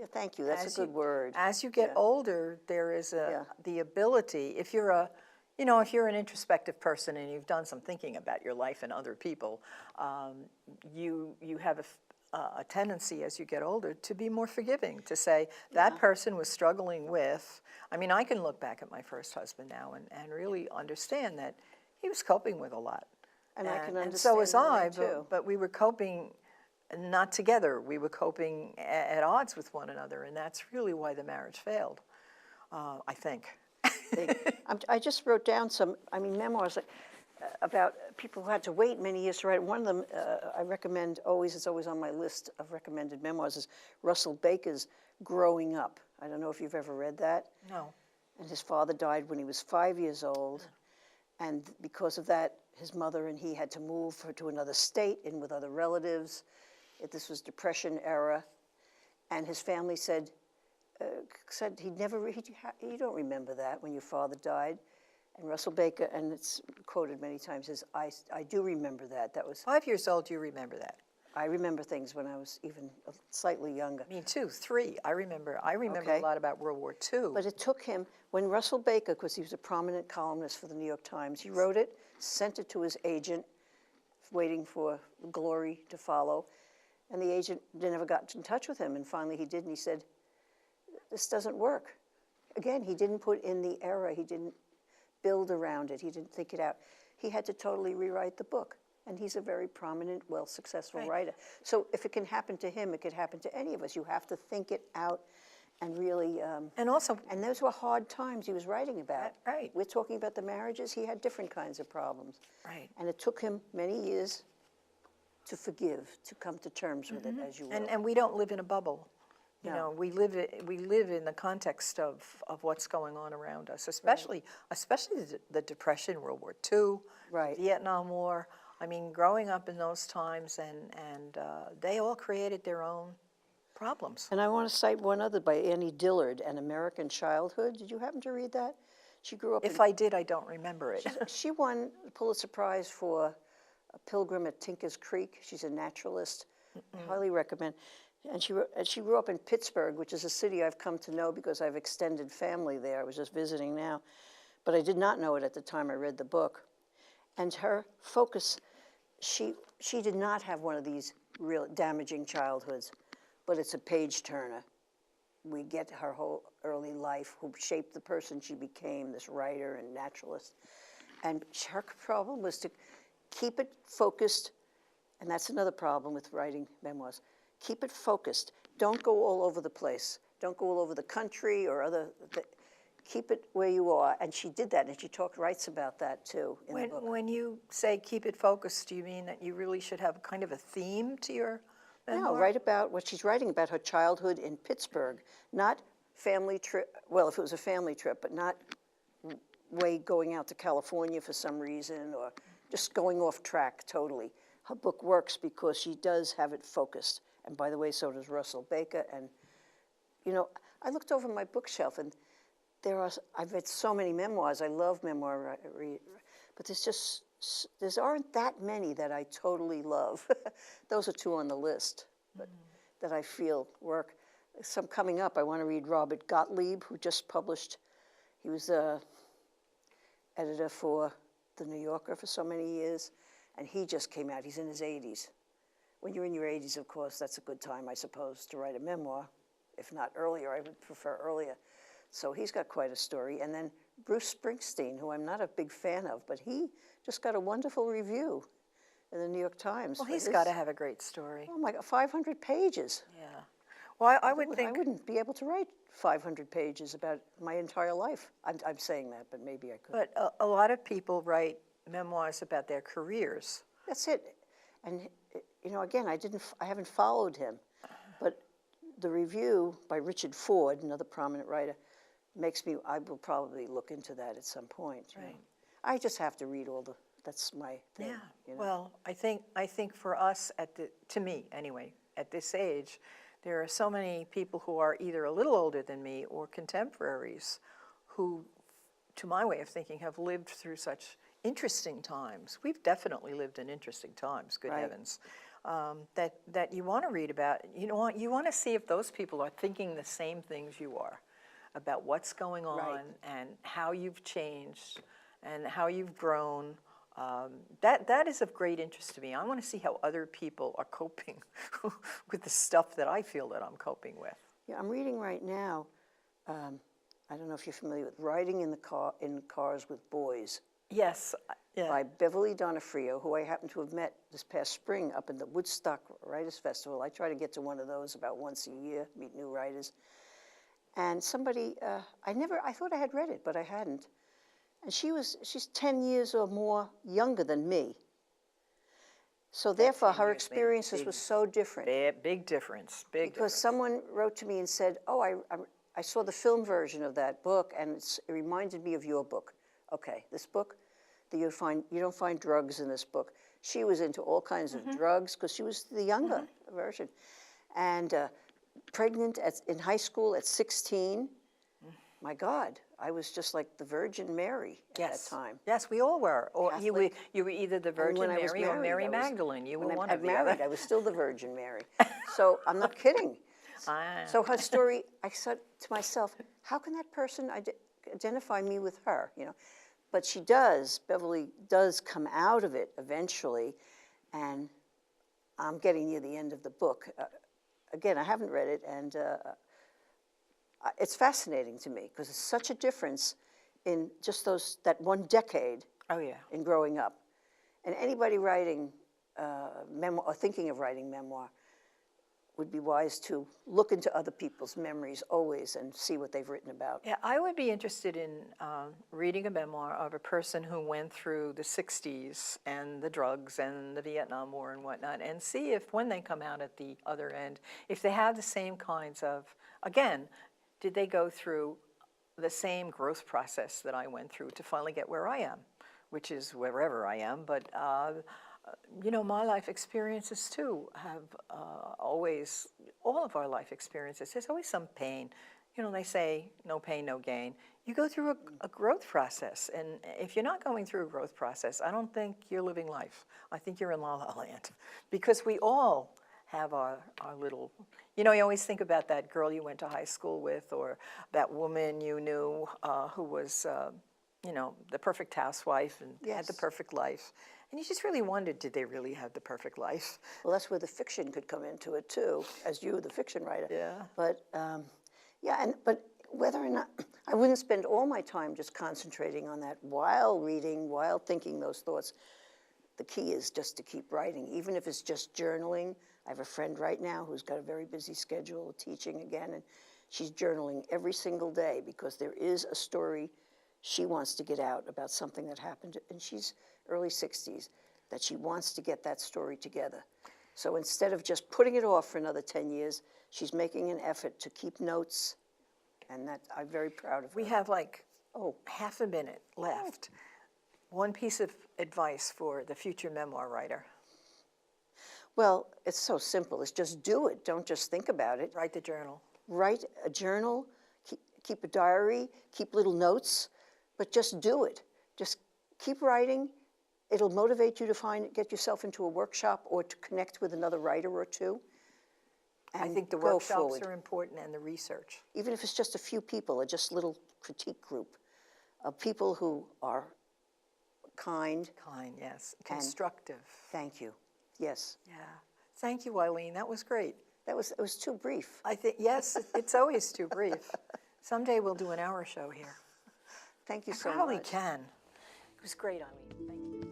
Yeah, thank you. That's a good word. As you get older, there is the ability, if you're if you're an introspective person and you've done some thinking about your life and other people, you have a tendency as you get older to be more forgiving, to say that person was struggling with, I mean, I can look back at my first husband now and really understand that he was coping with a lot. And I can understand and so was I, too. but we were coping not together. We were coping at odds with one another, and that's really why the marriage failed, I think. I just wrote down some, memoirs about people who had to wait many years to write. One of them I recommend always, it's always on my list of recommended memoirs, is Russell Baker's Growing Up. I don't know if you've ever read that. No. And his father died when he was 5 years old. And because of that, his mother and he had to move to another state in with other relatives. This was Depression era. And his family said he'd never, you don't remember that when your father died. And Russell Baker, and it's quoted many times, says, I do remember that. That was 5 years old, you remember that? I remember things when I was even slightly younger. Me too, 3. I remember a lot about World War II. But it took him, when Russell Baker, because he was a prominent columnist for the New York Times, he wrote it, sent it to his agent, waiting for glory to follow. And the agent never got in touch with him. And finally he did, and he said, this doesn't work. Again, he didn't put in the era. He didn't build around it. He didn't think it out. He had to totally rewrite the book. And he's a very prominent, successful writer. So if it can happen to him, it could happen to any of us. You have to think it out and really... and those were hard times he was writing about. Right. We're talking about the marriages. He had different kinds of problems. Right. And it took him many years to forgive, to come to terms with it, as you will. And we don't live in a bubble. You know, we live in the context of what's going on around us, especially the Depression, World War II, Vietnam War. I mean, growing up in those times, and they all created their own problems. And I want to cite one other by Annie Dillard, An American Childhood. Did you happen to read that? She grew up. If I did, I don't remember it. She won the Pulitzer Prize for A Pilgrim at Tinker's Creek. She's a naturalist. I highly recommend. And she grew up in Pittsburgh, which is a city I've come to know because I've extended family there. I was just visiting now. But I did not know it at the time I read the book. And her focus, she did not have one of these real damaging childhoods, but it's a page turner. We get her whole early life, who shaped the person she became, this writer and naturalist. And her problem was to keep it focused, and that's another problem with writing memoirs. Keep it focused. Don't go all over the place. Don't go all over the country or keep it where you are. And she did that, and she writes about that too in the book. When you say keep it focused, do you mean that you really should have kind of a theme to your memoir? No, write about what she's writing about, her childhood in Pittsburgh, not family trip. Well, if it was a family trip, but not going out to California for some reason or just going off track totally. Her book works because she does have it focused. And by the way, so does Russell Baker. And, I looked over my bookshelf, and I've read so many memoirs. I love memoir reading, but there aren't that many that I totally love. Those are 2 on the list, but that I feel work. Some coming up, I want to read Robert Gottlieb, who just published, he was editor for The New Yorker for so many years, and he just came out. He's in his 80s. When you're in your 80s, of course, that's a good time, I suppose, to write a memoir. If not earlier, I would prefer earlier. So he's got quite a story. And then Bruce Springsteen, who I'm not a big fan of, but he just got a wonderful review in the New York Times. Well, he's got to have a great story. Oh my God, 500 pages. Yeah. Well, I would think... I wouldn't be able to write 500 pages about my entire life. I'm saying that, but maybe I could. But a lot of people write memoirs about their careers. That's it. And, again, I haven't followed him, but the review by Richard Ford, another prominent writer, I will probably look into that at some point. Right. I just have to read that's my thing. Yeah. Well, I think for us, to me anyway, at this age, there are so many people who are either a little older than me or contemporaries who, to my way of thinking, have lived through such interesting times. We've definitely lived in interesting times, good heavens. that you want to read about. You want to see if those people are thinking the same things you are about what's going on Right. and how you've changed and how you've grown. That is of great interest to me. I want to see how other people are coping with the stuff that I feel that I'm coping with. Yeah, I'm reading right now, I don't know if you're familiar with Riding in Cars with Boys Yes. Yeah. by Beverly Donofrio, who I happen to have met this past spring up in the Woodstock Writers Festival. I try to get to one of those about once a year, meet new writers. And somebody, I thought I had read it, but I hadn't. And she's 10 years or more younger than me. So therefore, 10 her years made a experiences big- were so different. Big difference. Big Because difference. someone wrote to me and said, oh, I saw the film version of that book, and it reminded me of your book. Okay, this book, you don't find drugs in this book. She was into all kinds of drugs because she was the younger version. And pregnant in high school at 16. My God, I was just like the Virgin Mary at that time. Yes, we all were. Or you were Catholic. either the And Virgin when I was Mary or married, Mary I was- Magdalene. You were when one I of the married, other. I was still the Virgin Mary. So I'm not kidding. Ah. So her story, I said to myself, how can that person identify me with her? But she does. Beverly does come out of it eventually, and I'm getting near the end of the book. Again, I haven't read it, and it's fascinating to me because it's such a difference in just that one decade Oh, yeah. in growing up. And anybody writing memoir or thinking of writing memoir would be wise to look into other people's memories always and see what they've written about. Yeah, I would be interested in reading a memoir of a person who went through the 60s and the drugs and the Vietnam War and whatnot, and see if when they come out at the other end, if they have the same kinds of, again, did they go through the same growth process that I went through to finally get where I am, which is wherever I am. But my life experiences too have always, all of our life experiences, there's always some pain. They say no pain, no gain. You go through a growth process, and if you're not going through a growth process, I don't think you're living life. I think you're in La La Land, because we all have our little, you always think about that girl you went to high school with, or that woman you knew who was, the perfect housewife and had the Yes. perfect life. And you just really wondered, did they really have the perfect life? Well, that's where the fiction could come into it too, as you, the fiction writer. Yeah. But but whether or not, I wouldn't spend all my time just concentrating on that while reading, while thinking those thoughts. The key is just to keep writing, even if it's just journaling. I have a friend right now who's got a very busy schedule, teaching again, and she's journaling every single day because there is a story she wants to get out about something that happened, and she's early 60s, that she wants to get that story together. So instead of just putting it off for another 10 years, she's making an effort to keep notes, and that I'm very proud of her. We have half a minute left. One piece of advice for the future memoir writer. Well, it's so simple. It's just do it. Don't just think about it. Write the journal. Write a journal, keep a diary, keep little notes, but just do it. Just keep writing. It'll motivate you to get yourself into a workshop or to connect with another writer or two. I and think the go workshops forward. are important, and the research. Even if it's just a few people, or just a little critique group of people who are kind. Kind, yes. Constructive. Thank you. Yes. Yeah. Thank you, Eileen. That was great. It was too brief. I think, yes, it's always too brief. Someday we'll do an hour show here. Thank you so Probably much. can. It was great, Eileen. Thank you.